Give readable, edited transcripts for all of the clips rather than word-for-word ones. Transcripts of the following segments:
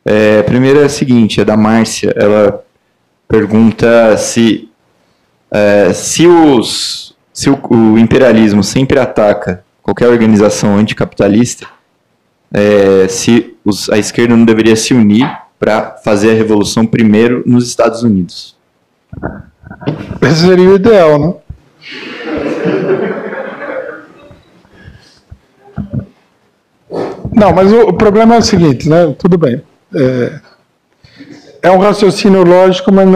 A primeira é a seguinte, é da Márcia. Ela pergunta se o imperialismo sempre ataca qualquer organização anticapitalista, a esquerda não deveria se unir para fazer a revolução primeiro nos Estados Unidos. Esse seria o ideal, né? Não, mas o problema é o seguinte, né? Tudo bem. É um raciocínio lógico, mas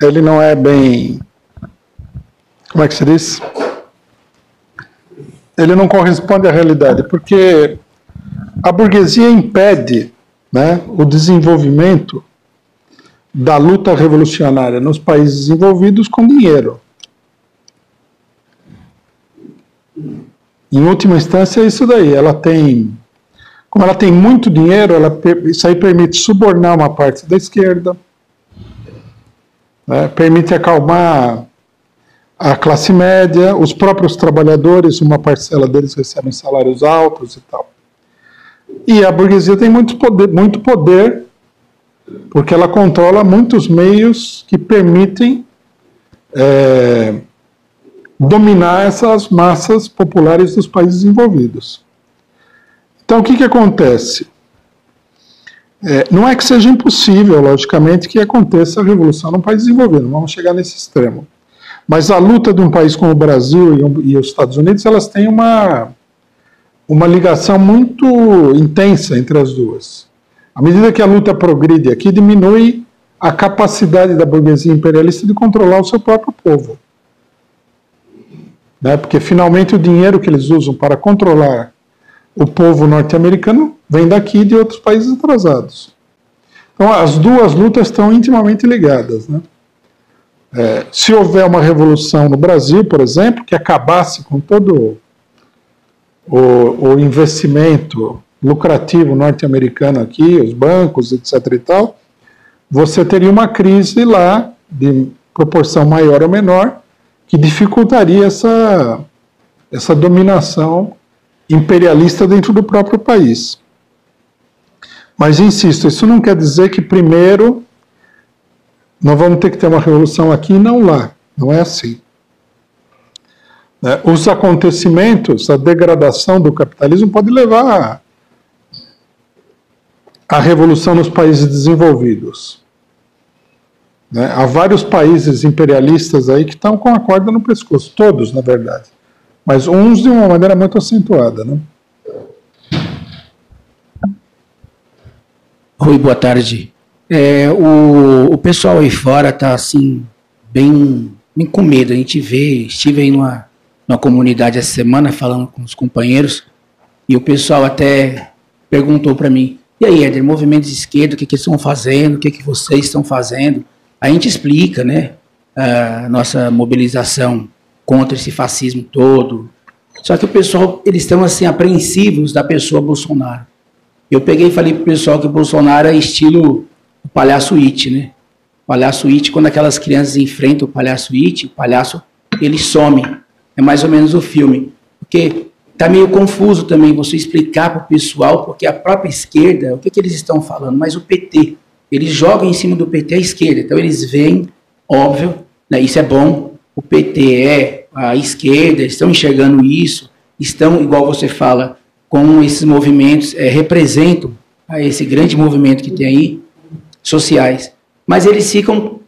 ele não é bem... Como é que se diz? Ele não corresponde à realidade, porque a burguesia impede, né, o desenvolvimento da luta revolucionária nos países desenvolvidos com dinheiro. Em última instância, é isso daí. Como ela tem muito dinheiro, isso aí permite subornar uma parte da esquerda, né, permite acalmar a classe média, os próprios trabalhadores, uma parcela deles recebem salários altos e tal. E a burguesia tem muito poder, porque ela controla muitos meios que permitem dominar essas massas populares dos países desenvolvidos. Então, o que acontece? Não é que seja impossível, logicamente, que aconteça a revolução num país desenvolvido, não vamos chegar nesse extremo. Mas a luta de um país como o Brasil e os Estados Unidos, elas têm uma ligação muito intensa entre as duas. À medida que a luta progride aqui, diminui a capacidade da burguesia imperialista de controlar o seu próprio povo. Né? Porque, finalmente, o dinheiro que eles usam para controlar o povo norte-americano vem daqui e de outros países atrasados. Então, as duas lutas estão intimamente ligadas, né? Se houver uma revolução no Brasil, por exemplo, que acabasse com todo o investimento lucrativo norte-americano aqui, os bancos, etc. e tal, você teria uma crise lá, de proporção maior ou menor, que dificultaria essa dominação imperialista dentro do próprio país. Mas, insisto, isso não quer dizer que primeiro nós vamos ter que ter uma revolução aqui e não lá. Não é assim. Os acontecimentos, a degradação do capitalismo pode levar à revolução nos países desenvolvidos. Há vários países imperialistas aí que estão com a corda no pescoço, todos, na verdade. Mas uns de uma maneira muito acentuada, né? Oi, boa tarde. O pessoal aí fora está assim, bem com medo. A gente estive aí numa comunidade essa semana falando com os companheiros e o pessoal até perguntou para mim: e aí, Éder, movimentos de esquerda, o que eles estão fazendo, o que vocês estão fazendo? A gente explica, né, a nossa mobilização contra esse fascismo todo. Só que o pessoal, eles estão assim apreensivos da pessoa Bolsonaro. Eu peguei e falei para o pessoal que o Bolsonaro é estilo o palhaço It, né? O palhaço It, quando aquelas crianças enfrentam o palhaço It, o palhaço, ele some. É mais ou menos o filme. Porque está meio confuso também você explicar para o pessoal, porque a própria esquerda, o que eles estão falando? Mas o PT, eles jogam em cima do PT a esquerda. Então eles veem, óbvio, né, isso é bom, o PT é a esquerda, estão enxergando isso, estão, igual você fala, com esses movimentos, representam esse grande movimento que tem aí, sociais. Mas eles ficam...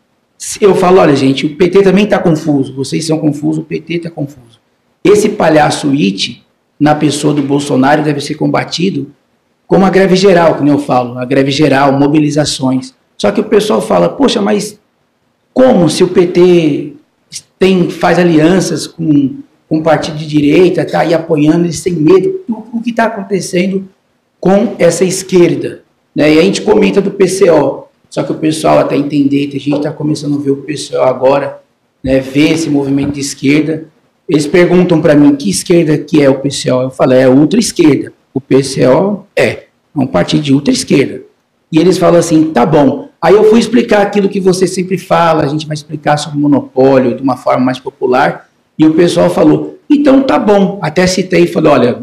Eu falo, olha, gente, o PT também está confuso. Vocês são confusos, o PT está confuso. Esse palhaço It, na pessoa do Bolsonaro, deve ser combatido como a greve geral, como eu falo. A greve geral, mobilizações. Só que o pessoal fala, poxa, mas como se o PT faz alianças com um partido de direita, está aí apoiando, eles têm medo. O que está acontecendo com essa esquerda? Né? E a gente comenta do PCO. Só que o pessoal até entender, a gente está começando a ver o PCO agora, né, ver esse movimento de esquerda. Eles perguntam para mim que esquerda que é o PCO. Eu falo, é ultra-esquerda. O PCO é um partido de ultra-esquerda. E eles falam assim, tá bom. Aí eu fui explicar aquilo que você sempre fala, a gente vai explicar sobre o monopólio de uma forma mais popular. E o pessoal falou, então tá bom. Até citei e falei, olha,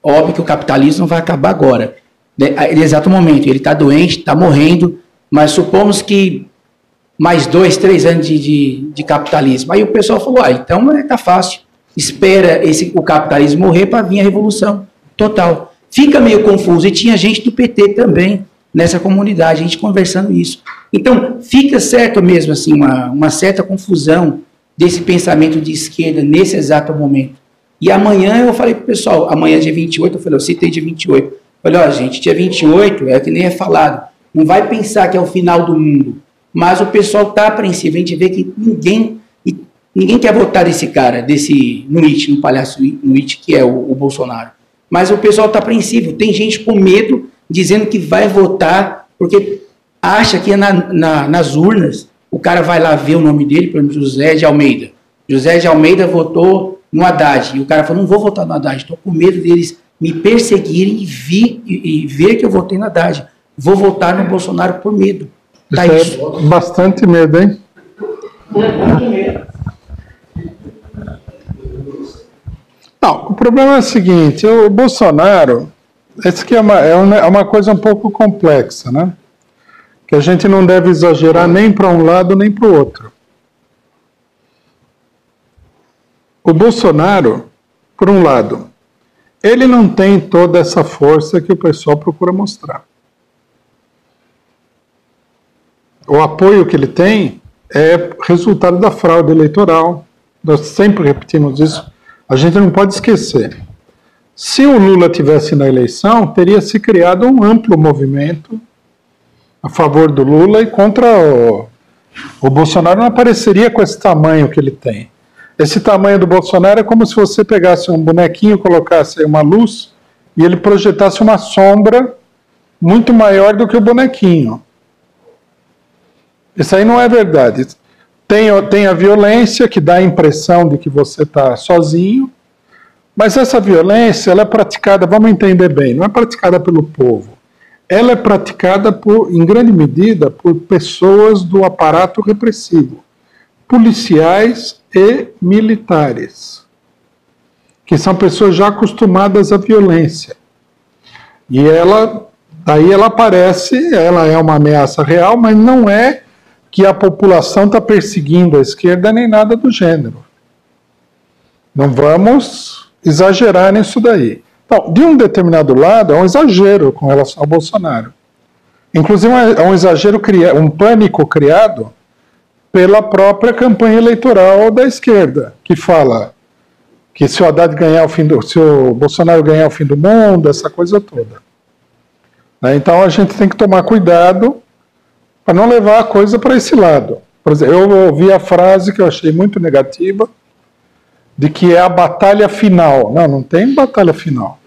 óbvio que o capitalismo não vai acabar agora. no exato momento, ele está doente, está morrendo, mas supomos que mais 2, 3 anos de capitalismo. Aí o pessoal falou, então tá fácil, espera o capitalismo morrer para vir a revolução total. Fica meio confuso, e tinha gente do PT também nessa comunidade, a gente conversando isso. Então, fica certo mesmo, assim, uma certa confusão desse pensamento de esquerda nesse exato momento. E amanhã eu falei pro pessoal, amanhã dia 28, eu citei dia 28, falei, gente, dia 28, é que nem é falado, não vai pensar que é o final do mundo, mas o pessoal está apreensivo, a gente vê que ninguém quer votar desse cara, no palhaço Nuit, que é o Bolsonaro. Mas o pessoal está apreensivo, tem gente com medo, dizendo que vai votar, porque acha que nas urnas, o cara vai lá ver o nome dele, por exemplo, José de Almeida. José de Almeida votou no Haddad, e o cara falou, não vou votar no Haddad, estou com medo deles me perseguirem e ver que eu votei no Haddad. Vou votar no Bolsonaro por medo. Tá isso. É bastante medo, hein? Não, o problema é o seguinte, o Bolsonaro, esse aqui é uma coisa um pouco complexa, né? Que a gente não deve exagerar nem para um lado nem para o outro. O Bolsonaro, por um lado, ele não tem toda essa força que o pessoal procura mostrar. O apoio que ele tem é resultado da fraude eleitoral. Nós sempre repetimos isso. A gente não pode esquecer. Se o Lula tivesse na eleição, teria se criado um amplo movimento a favor do Lula e contra o Bolsonaro. Não apareceria com esse tamanho que ele tem. Esse tamanho do Bolsonaro é como se você pegasse um bonequinho, colocasse aí uma luz e ele projetasse uma sombra muito maior do que o bonequinho. Isso aí não é verdade. Tem a violência que dá a impressão de que você está sozinho, mas essa violência ela é praticada, vamos entender bem, não é praticada pelo povo. Ela é praticada, em grande medida, por pessoas do aparato repressivo, policiais e militares, que são pessoas já acostumadas à violência. E daí ela aparece, ela é uma ameaça real, mas não é que a população está perseguindo a esquerda nem nada do gênero. Não vamos exagerar nisso daí. Então, de um determinado lado, é um exagero com relação ao Bolsonaro. Inclusive, é um exagero, um pânico criado pela própria campanha eleitoral da esquerda, que fala que se o Haddad ganhar se o Bolsonaro ganhar o fim do mundo, essa coisa toda. Então, a gente tem que tomar cuidado para não levar a coisa para esse lado. Por exemplo, eu ouvi a frase que eu achei muito negativa, de que é a batalha final. Não tem batalha final.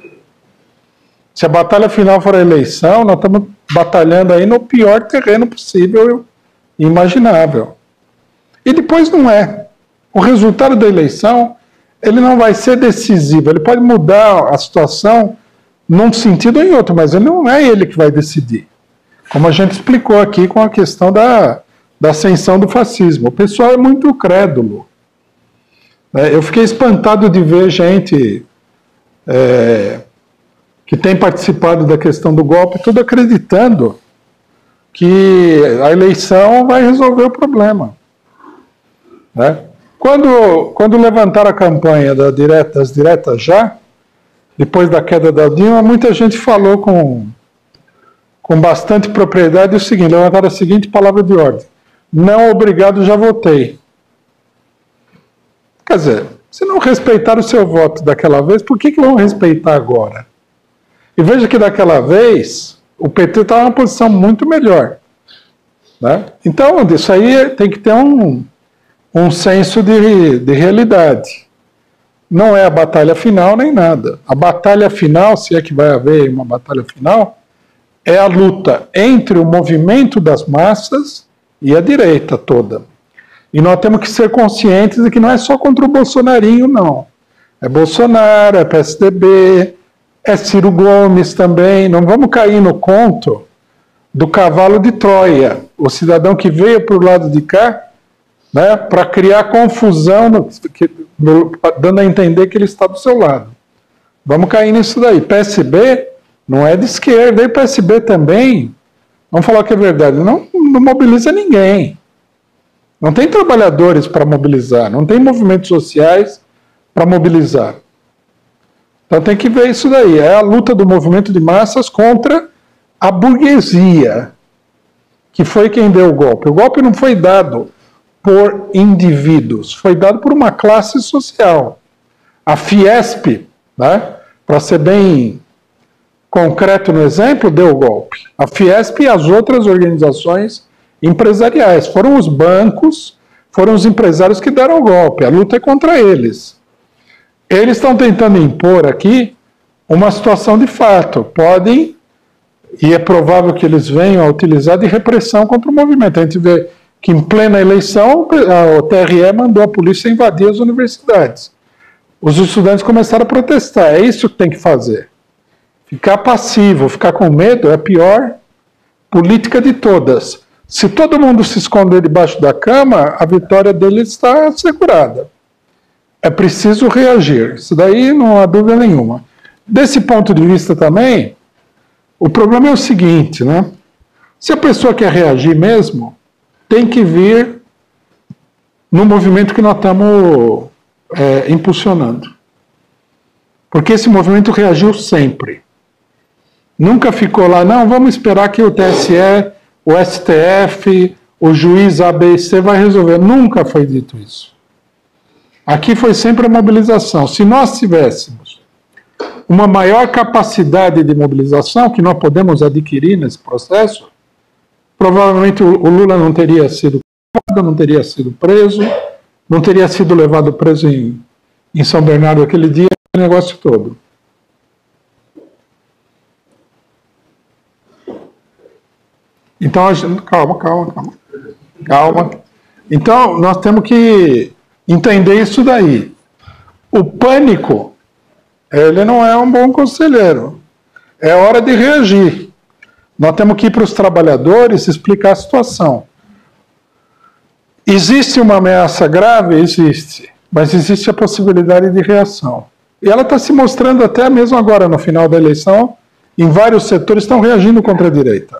Se a batalha final for a eleição, nós estamos batalhando aí no pior terreno possível e imaginável. E depois não é. O resultado da eleição, ele não vai ser decisivo, ele pode mudar a situação num sentido ou em outro, mas não é ele que vai decidir. Como a gente explicou aqui com a questão da ascensão do fascismo. O pessoal é muito crédulo. Eu fiquei espantado de ver gente que tem participado da questão do golpe, tudo acreditando que a eleição vai resolver o problema. Quando levantaram a campanha das diretas já, depois da queda da Dilma, muita gente falou com bastante propriedade o seguinte, levantaram a seguinte palavra de ordem: não, obrigado, já votei. Quer dizer, se não respeitaram o seu voto daquela vez, por que vão respeitar agora? E veja que daquela vez o PT estava numa posição muito melhor. Então, isso aí tem que ter um senso de realidade. Não é a batalha final nem nada. A batalha final, se é que vai haver uma batalha final, é a luta entre o movimento das massas e a direita toda. E nós temos que ser conscientes de que não é só contra o bolsonarinho, não. É Bolsonaro, é PSDB, é Ciro Gomes também. Não vamos cair no conto do cavalo de Troia, o cidadão que veio para o lado de cá, para criar confusão, dando a entender que ele está do seu lado. Vamos cair nisso daí. PSB não é de esquerda. E o PSB também, vamos falar que é verdade, não mobiliza ninguém. Não tem trabalhadores para mobilizar, não tem movimentos sociais para mobilizar. Então tem que ver isso daí. É a luta do movimento de massas contra a burguesia, que foi quem deu o golpe. O golpe não foi dado por indivíduos, foi dado por uma classe social. A Fiesp, né, para ser bem concreto no exemplo, deu o golpe. A Fiesp e as outras organizações empresariais. Foram os bancos, foram os empresários que deram o golpe. A luta é contra eles. Eles estão tentando impor aqui uma situação de fato. Podem, e é provável que eles venham a utilizar de repressão contra o movimento. A gente vê que em plena eleição o TRE mandou a polícia invadir as universidades. Os estudantes começaram a protestar. É isso que tem que fazer. Ficar passivo, ficar com medo é a pior política de todas. Se todo mundo se esconder debaixo da cama, a vitória deles está assegurada. É preciso reagir. Isso daí não há dúvida nenhuma. Desse ponto de vista também, o problema é o seguinte, né? Se a pessoa quer reagir mesmo, tem que vir no movimento que nós estamos impulsionando. Porque esse movimento reagiu sempre. Nunca ficou lá, não, vamos esperar que o TSE, o STF, o juiz A, B e C vai resolver. Nunca foi dito isso. Aqui foi sempre a mobilização. Se nós tivéssemos uma maior capacidade de mobilização, que nós podemos adquirir nesse processo, provavelmente o Lula não teria sido culpado, não teria sido preso, não teria sido levado preso em São Bernardo aquele dia, o negócio todo. Então, calma. Então, nós temos que entender isso daí. O pânico, ele não é um bom conselheiro. É hora de reagir. Nós temos que ir para os trabalhadores explicar a situação. Existe uma ameaça grave? Existe. Mas existe a possibilidade de reação. E ela está se mostrando até mesmo agora, no final da eleição, em vários setores estão reagindo contra a direita.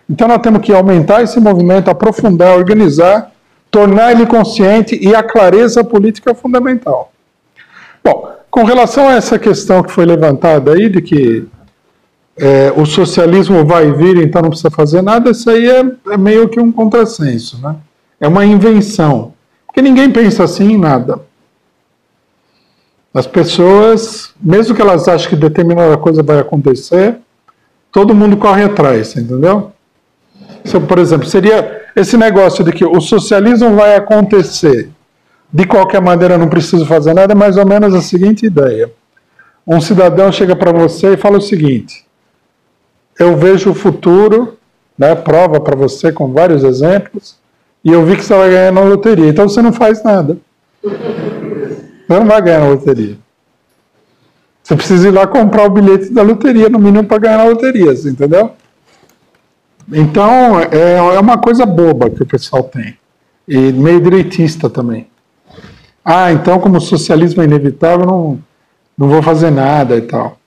Então nós temos que aumentar esse movimento, aprofundar, organizar, tornar ele consciente, e a clareza política é fundamental. Bom, com relação a essa questão que foi levantada aí, de que o socialismo vai vir, então não precisa fazer nada, isso aí é meio que um contrassenso, né? É uma invenção, porque ninguém pensa assim em nada. As pessoas, mesmo que elas achem que determinada coisa vai acontecer, todo mundo corre atrás, entendeu? Então, por exemplo, seria esse negócio de que o socialismo vai acontecer, de qualquer maneira não preciso fazer nada, é mais ou menos a seguinte ideia. Um cidadão chega para você e fala o seguinte: eu vejo o futuro, né, prova para você com vários exemplos, e eu vi que você vai ganhar na loteria. Então você não faz nada. Você não vai ganhar na loteria. Você precisa ir lá comprar o bilhete da loteria, no mínimo, para ganhar na loteria, você entendeu? Então, é uma coisa boba que o pessoal tem. E meio direitista também. Ah, então, como o socialismo é inevitável, não vou fazer nada e tal.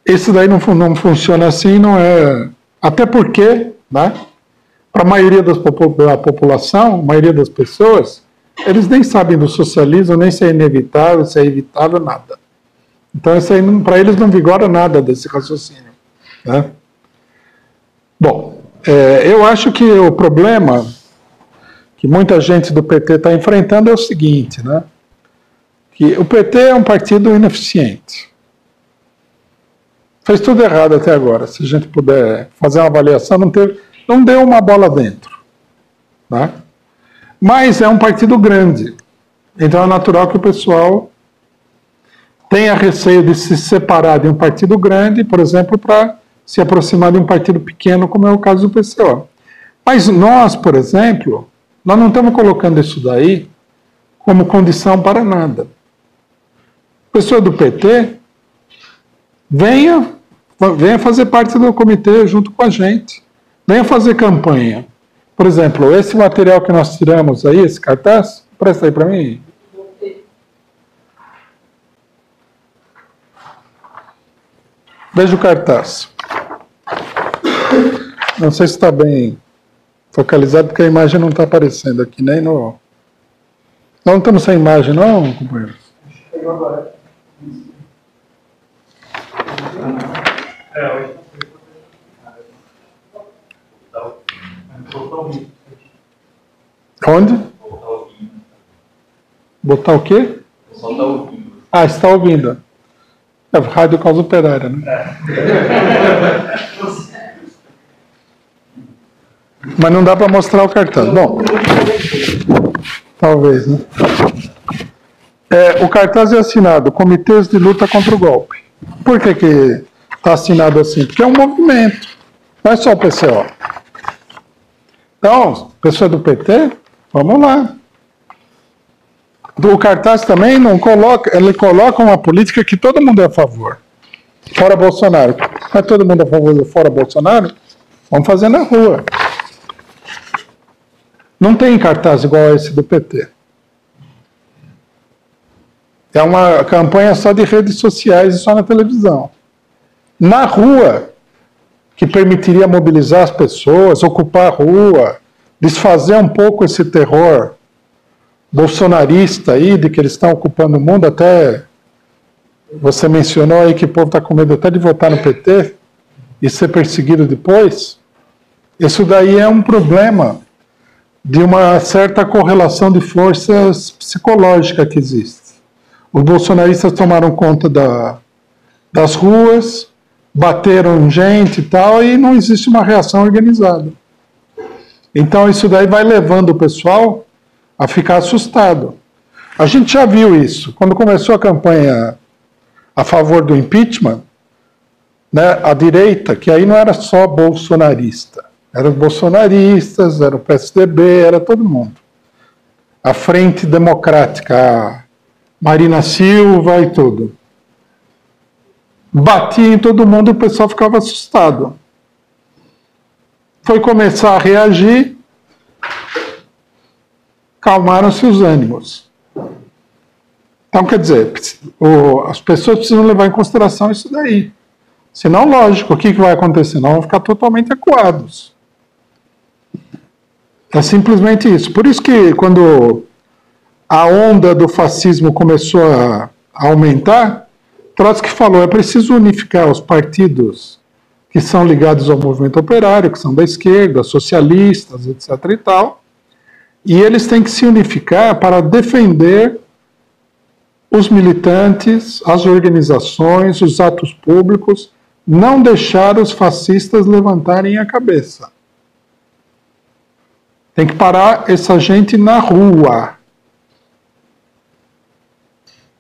Isso daí não funciona assim, não é... Até porque, né, para a maioria da população, a maioria das pessoas, eles nem sabem do socialismo, nem se é inevitável, se é evitável, nada. Então, isso aí, para eles, não vigora nada desse raciocínio, né? Bom, eu acho que o problema que muita gente do PT está enfrentando é o seguinte, né? Que o PT é um partido ineficiente. Fez tudo errado até agora. Se a gente puder fazer uma avaliação, não deu uma bola dentro, né? Mas é um partido grande. Então é natural que o pessoal tenha receio de se separar de um partido grande, por exemplo, para se aproximar de um partido pequeno, como é o caso do PCO. Mas nós, por exemplo, nós não estamos colocando isso daí como condição para nada. Pessoa do PT, venha fazer parte do comitê junto com a gente. Venha fazer campanha. Por exemplo, esse material que nós tiramos aí, esse cartaz, presta aí para mim. Veja o cartaz. Não sei se está bem focalizado, porque a imagem não está aparecendo aqui, nem no... Não estamos sem imagem, não, companheiro? Onde? Botar o quê? Ah, está ouvindo. É rádio causa operária, né? Mas não dá para mostrar o cartaz. Bom, talvez, né? O cartaz é assinado Comitês de Luta contra o Golpe. Por que está assinado assim? Porque é um movimento, não é só o PCO. Então, pessoa do PT, vamos lá. O cartaz também não coloca, ele coloca uma política que todo mundo é a favor. Fora Bolsonaro. Não é todo mundo a favor do fora Bolsonaro? Vamos fazer na rua. Não tem cartaz igual a esse do PT. É uma campanha só de redes sociais e só na televisão. Na rua, que permitiria mobilizar as pessoas, ocupar a rua, desfazer um pouco esse terror bolsonarista aí, de que eles estão ocupando o mundo, até você mencionou aí que o povo está com medo até de votar no PT e ser perseguido depois. Isso daí é um problema de uma certa correlação de forças psicológica que existe. Os bolsonaristas tomaram conta das ruas, bateram gente e tal, e não existe uma reação organizada. Então isso daí vai levando o pessoal a ficar assustado. A gente já viu isso. Quando começou a campanha a favor do impeachment, né, a direita, que aí não era só bolsonarista, eram bolsonaristas, era o PSDB, era todo mundo. A Frente Democrática, a Marina Silva e tudo. Batia em todo mundo e o pessoal ficava assustado. Foi começar a reagir, calmaram-se os ânimos. Então, quer dizer, as pessoas precisam levar em consideração isso daí. Senão, lógico, o que vai acontecer? Não vão ficar totalmente acuados. É simplesmente isso. Por isso que quando a onda do fascismo começou a aumentar, Trotsky falou, é preciso unificar os partidos que são ligados ao movimento operário, que são da esquerda, socialistas, etc. e tal, e eles têm que se unificar para defender os militantes, as organizações, os atos públicos, não deixar os fascistas levantarem a cabeça. Tem que parar essa gente na rua.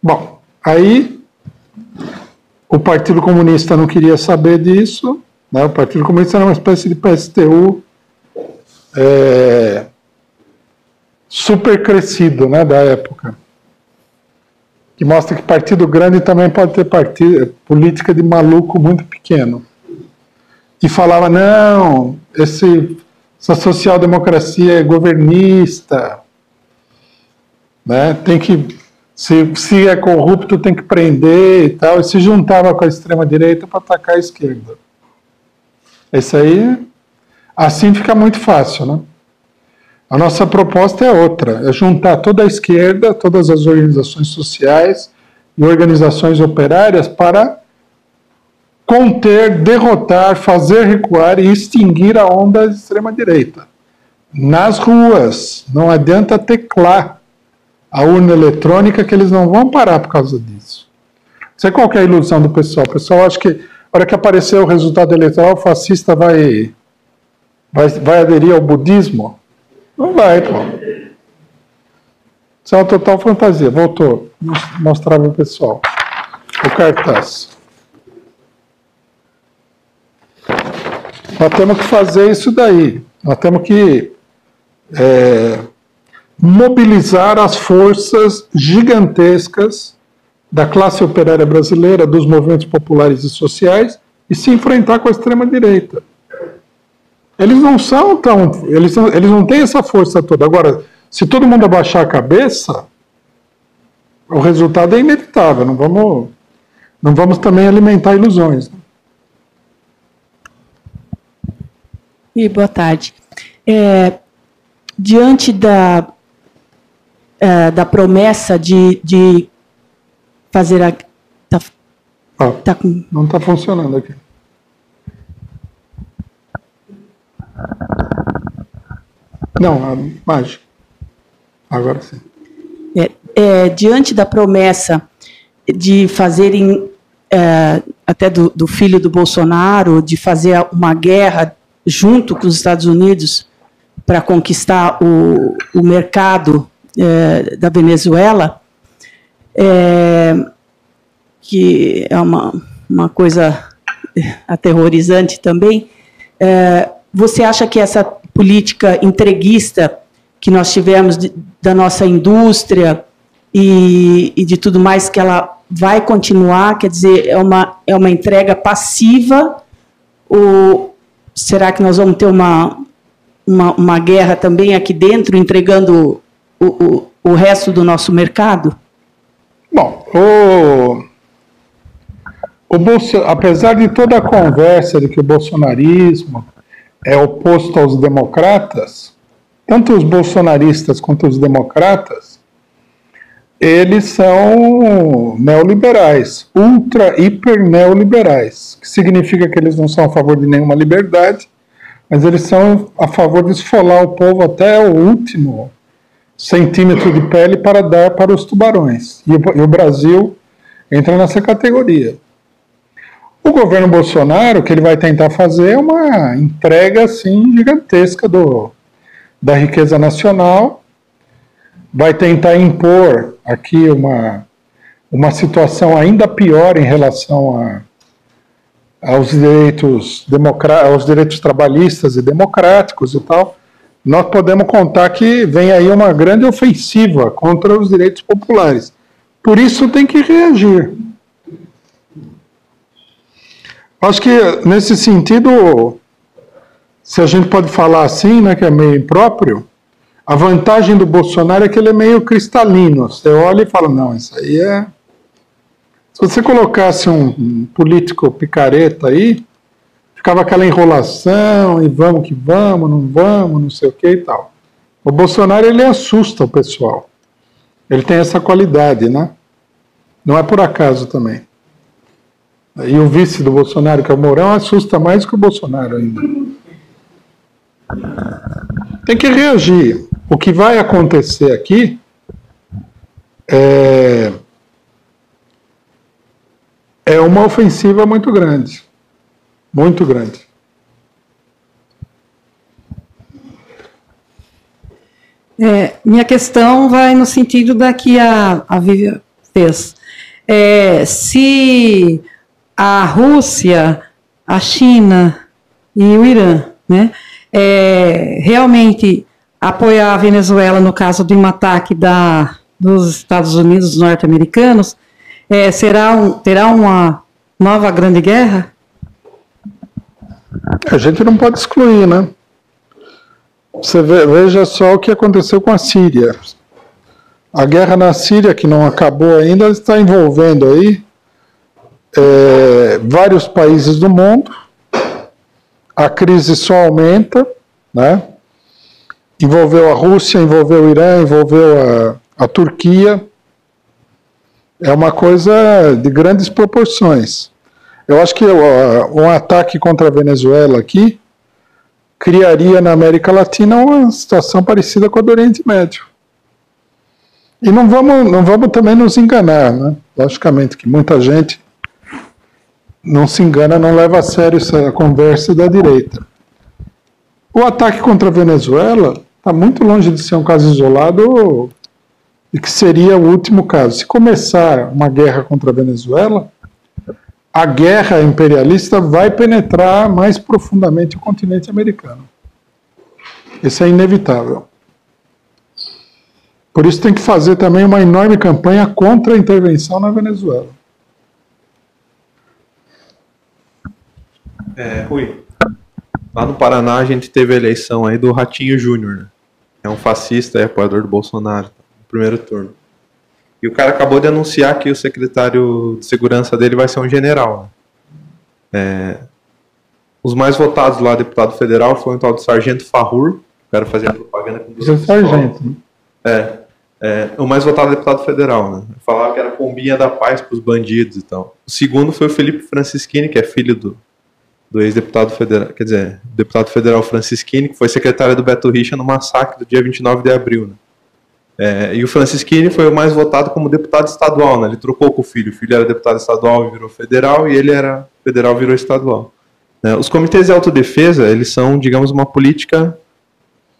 Bom, aí o Partido Comunista não queria saber disso, né? O Partido Comunista era uma espécie de PSTU super crescido, né, da época. Que mostra que partido grande também pode ter política de maluco muito pequeno. E falava, não, essa social-democracia é governista, né? Tem que, se é corrupto tem que prender e tal, e se juntava com a extrema-direita para atacar a esquerda. Isso aí, assim fica muito fácil, né? A nossa proposta é outra, é juntar toda a esquerda, todas as organizações sociais e organizações operárias para conter, derrotar, fazer recuar e extinguir a onda de extrema-direita. Nas ruas, não adianta teclar a urna eletrônica que eles não vão parar por causa disso. Não sei qual que é a ilusão do pessoal. O pessoal acha que, na hora que aparecer o resultado eleitoral, o fascista vai aderir ao budismo. Não vai, pô. Isso é uma total fantasia. Voltou. Mostrar para o pessoal. O cartaz. Nós temos que fazer isso daí. Nós temos que mobilizar as forças gigantescas da classe operária brasileira, dos movimentos populares e sociais, e se enfrentar com a extrema-direita. Eles não são tão... Eles não têm essa força toda. Agora, se todo mundo abaixar a cabeça, o resultado é inevitável. Não vamos também alimentar ilusões, né? E boa tarde. Diante da promessa de fazer a... Não está funcionando aqui. Não, a imagem. Agora sim. Diante da promessa de fazerem, até do filho do Bolsonaro, de fazer uma guerra junto com os Estados Unidos para conquistar o mercado da Venezuela, que é uma coisa aterrorizante também, você acha que essa política entreguista que nós tivemos da nossa indústria e de tudo mais, que ela vai continuar, quer dizer, é uma entrega passiva, ou será que nós vamos ter uma guerra também aqui dentro, entregando o resto do nosso mercado? Bom, apesar de toda a conversa de que o bolsonarismo é oposto aos democratas, tanto os bolsonaristas quanto os democratas, eles são neoliberais, hiper neoliberais, que significa que eles não são a favor de nenhuma liberdade, mas eles são a favor de esfolar o povo até o último centímetro de pele para dar para os tubarões. E o Brasil entra nessa categoria. O governo Bolsonaro, o que ele vai tentar fazer é uma entrega assim, gigantesca da riqueza nacional, vai tentar impor aqui uma situação ainda pior em relação aos direitos trabalhistas e democráticos e tal. Nós podemos contar que vem aí uma grande ofensiva contra os direitos populares. Por isso tem que reagir. Acho que, nesse sentido, se a gente pode falar assim, né, que é meio impróprio, a vantagem do Bolsonaro é que ele é meio cristalino. Você olha e fala, não, isso aí é... Se você colocasse um político picareta aí, ficava aquela enrolação, e vamos que vamos, não sei o que e tal. O Bolsonaro, ele assusta o pessoal. Ele tem essa qualidade, né? Não é por acaso também. E o vice do Bolsonaro, que é o Mourão, assusta mais que o Bolsonaro ainda. Tem que reagir. O que vai acontecer aqui é uma ofensiva muito grande. Muito grande. Minha questão vai no sentido da que a Vivian fez. Se a Rússia, a China e o Irã, né, realmente apoiar a Venezuela no caso de um ataque dos Estados Unidos, dos norte-americanos, terá uma nova grande guerra? A gente não pode excluir, né? Você veja só o que aconteceu com a Síria. A guerra na Síria, que não acabou ainda, está envolvendo aí vários países do mundo. A crise só aumenta, né? Envolveu a Rússia, envolveu o Irã, envolveu a Turquia. É uma coisa de grandes proporções. Eu acho que um ataque contra a Venezuela aqui criaria na América Latina uma situação parecida com a do Oriente Médio. E não vamos também nos enganar, né? Logicamente que muita gente não se engana, não leva a sério essa conversa da direita. O ataque contra a Venezuela está muito longe de ser um caso isolado e que seria o último caso. Se começar uma guerra contra a Venezuela, a guerra imperialista vai penetrar mais profundamente o continente americano. Isso é inevitável. Por isso tem que fazer também uma enorme campanha contra a intervenção na Venezuela. Rui, lá no Paraná a gente teve a eleição aí do Ratinho Júnior, né? É um fascista, apoiador do Bolsonaro, no primeiro turno. E o cara acabou de anunciar que o secretário de segurança dele vai ser um general. Os mais votados lá, deputado federal, foi um tal de Sargento Farrur, o cara fazia propaganda com Isso é sargento. O mais votado é deputado federal, né? Falava que era pombinha da paz para os bandidos e tal. O segundo foi o Felipe Francischini, que é filho do ex-deputado federal, quer dizer, deputado federal Francischini, que foi secretário do Beto Richa no massacre do dia 29 de abril, né? E o Francischini foi o mais votado como deputado estadual, né? Ele trocou com o filho era deputado estadual e virou federal, e ele era federal e virou estadual. Os comitês de autodefesa, eles são, digamos, uma política,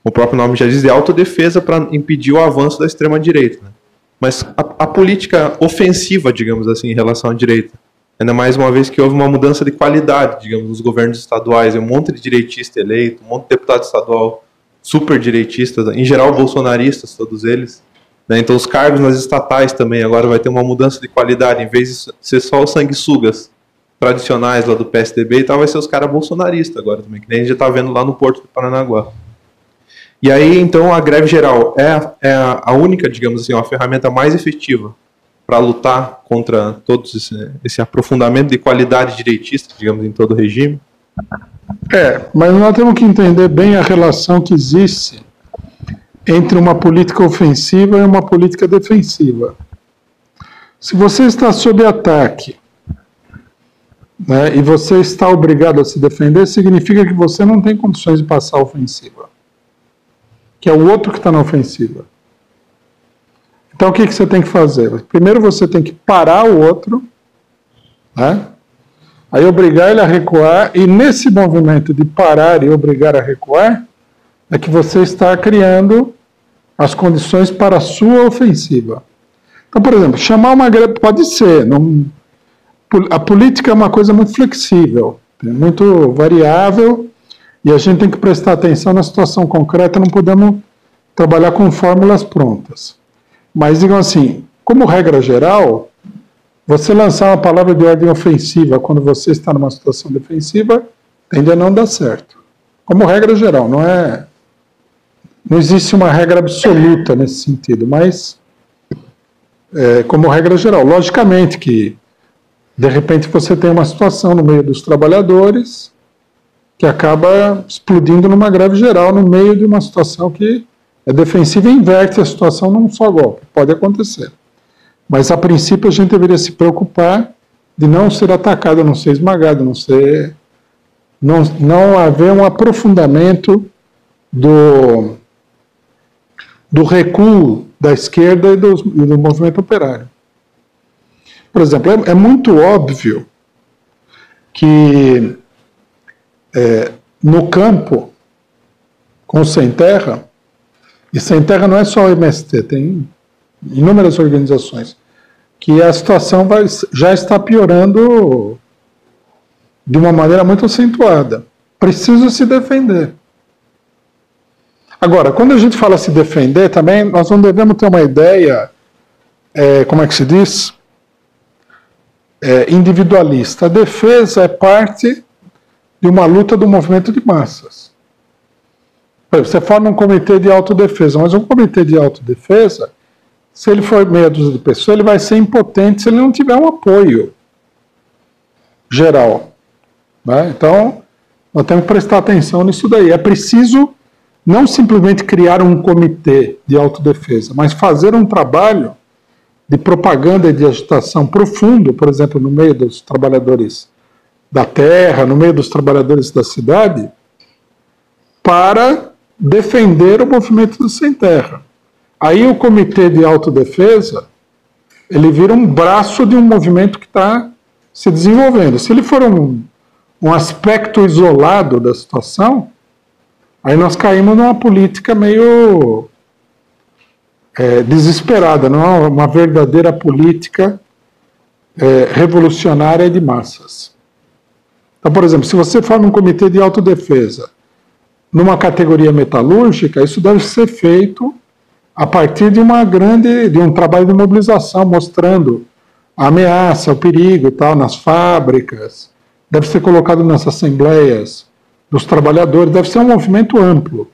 o próprio nome já diz, de autodefesa para impedir o avanço da extrema-direita, né? Mas a política ofensiva, digamos assim, em relação à direita, ainda mais uma vez que houve uma mudança de qualidade, digamos, nos governos estaduais, um monte de direitista eleito, um monte de deputado estadual super direitistas, em geral bolsonaristas, todos eles, né? Então os cargos nas estatais também, agora vai ter uma mudança de qualidade, em vez de ser só os sanguessugas tradicionais lá do PSDB e tal, vai ser os caras bolsonaristas agora também, que nem a gente já está vendo lá no Porto do Paranaguá. E aí, então, a greve geral é a única, digamos assim, a ferramenta mais efetiva para lutar contra todo esse aprofundamento de qualidade direitista, digamos, em todo o regime? Mas nós temos que entender bem a relação que existe entre uma política ofensiva e uma política defensiva. Se você está sob ataque, né, e você está obrigado a se defender, significa que você não tem condições de passar a ofensiva, que é o outro que está na ofensiva. Então o que você tem que fazer? Primeiro você tem que parar o outro, né, aí obrigar ele a recuar, e nesse movimento de parar e obrigar a recuar, é que você está criando as condições para a sua ofensiva. Então, por exemplo, chamar uma greve pode ser, a política é uma coisa muito flexível, muito variável, e a gente tem que prestar atenção na situação concreta, não podemos trabalhar com fórmulas prontas. Mas, digam assim, como regra geral, você lançar uma palavra de ordem ofensiva quando você está numa situação defensiva, tende a não dar certo. Como regra geral, não existe uma regra absoluta nesse sentido, mas como regra geral. Logicamente que de repente você tem uma situação no meio dos trabalhadores que acaba explodindo numa greve geral no meio de uma situação que é defensiva e inverte a situação num só golpe. Pode acontecer. Mas a princípio a gente deveria se preocupar de não ser atacado, não ser esmagado, não haver um aprofundamento do recuo da esquerda e do movimento operário. Por exemplo, é muito óbvio que no campo, com Sem Terra, e Sem Terra não é só o MST, tem inúmeras organizações, que a situação já está piorando de uma maneira muito acentuada. Precisa se defender. Agora, quando a gente fala se defender, também nós não devemos ter uma ideia, como é que se diz? Individualista. A defesa é parte de uma luta do movimento de massas. Você forma um comitê de autodefesa, mas um comitê de autodefesa, se ele for meia dúzia de pessoas, ele vai ser impotente se ele não tiver um apoio geral. Né? Então, nós temos que prestar atenção nisso daí. É preciso não simplesmente criar um comitê de autodefesa, mas fazer um trabalho de propaganda e de agitação profundo, por exemplo, no meio dos trabalhadores da terra, no meio dos trabalhadores da cidade, para defender o movimento do Sem Terra. Aí o comitê de autodefesa, ele vira um braço de um movimento que está se desenvolvendo. Se ele for um aspecto isolado da situação, aí nós caímos numa política meio desesperada, não é uma verdadeira política revolucionária de massas. Então, por exemplo, se você forma um comitê de autodefesa numa categoria metalúrgica, isso deve ser feito a partir de um trabalho de mobilização, mostrando a ameaça, o perigo e tal, nas fábricas, deve ser colocado nas assembleias dos trabalhadores, deve ser um movimento amplo.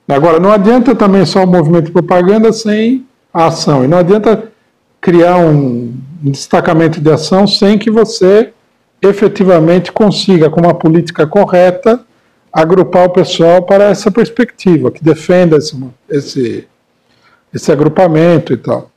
Agora, não adianta também só o movimento de propaganda sem a ação, e não adianta criar um destacamento de ação sem que você efetivamente consiga, com uma política correta, agrupar o pessoal para essa perspectiva, que defenda esse agrupamento e tal.